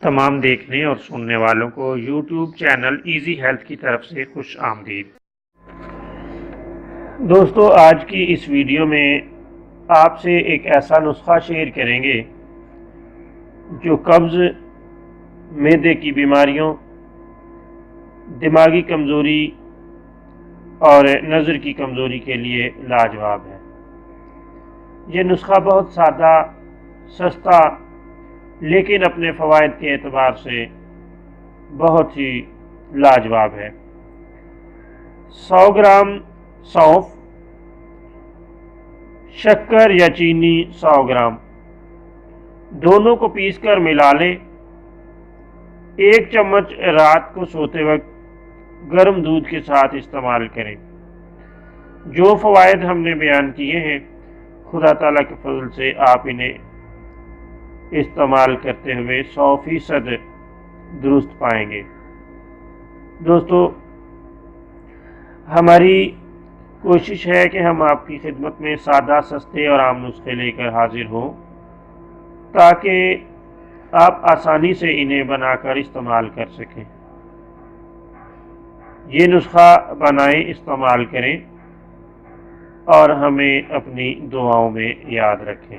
تمام دیکھنے اور سننے والوں کو یوٹیوب چینل ایزی ہیلتھ کی طرف سے خوش آمدید۔ دوستو، آج کی اس ویڈیو میں آپ سے ایک ایسا نسخہ شیئر کریں گے جو قبض، معدے کی بیماریوں، دماغی کمزوری اور نظر کی کمزوری کے لیے لاجواب ہے۔ یہ نسخہ بہت سادہ، سستا، لیکن اپنے فوائد کے اعتبار سے بہت ہی لاجواب ہے۔ 100 گرام سونف، شکر یا چینی 100 گرام، دونوں کو پیس کر ملا لیں۔ 1 چمچ رات کو سوتے وقت گرم دودھ کے ساتھ استعمال کریں۔ جو فوائد ہم نے بیان کیے ہیں، خدا تعالیٰ کے فضل سے آپ انہیں استعمال کرتے ہوئے 100% درست پائیں گے۔ دوستو، ہماری کوشش ہے کہ ہم آپ کی خدمت میں سادہ، سستے اور عام نسخے لے کر حاضر ہوں تاکہ آپ آسانی سے انہیں بنا کر استعمال کر سکیں۔ یہ نسخہ بنائیں، استعمال کریں اور ہمیں اپنی دعاؤں میں یاد رکھیں۔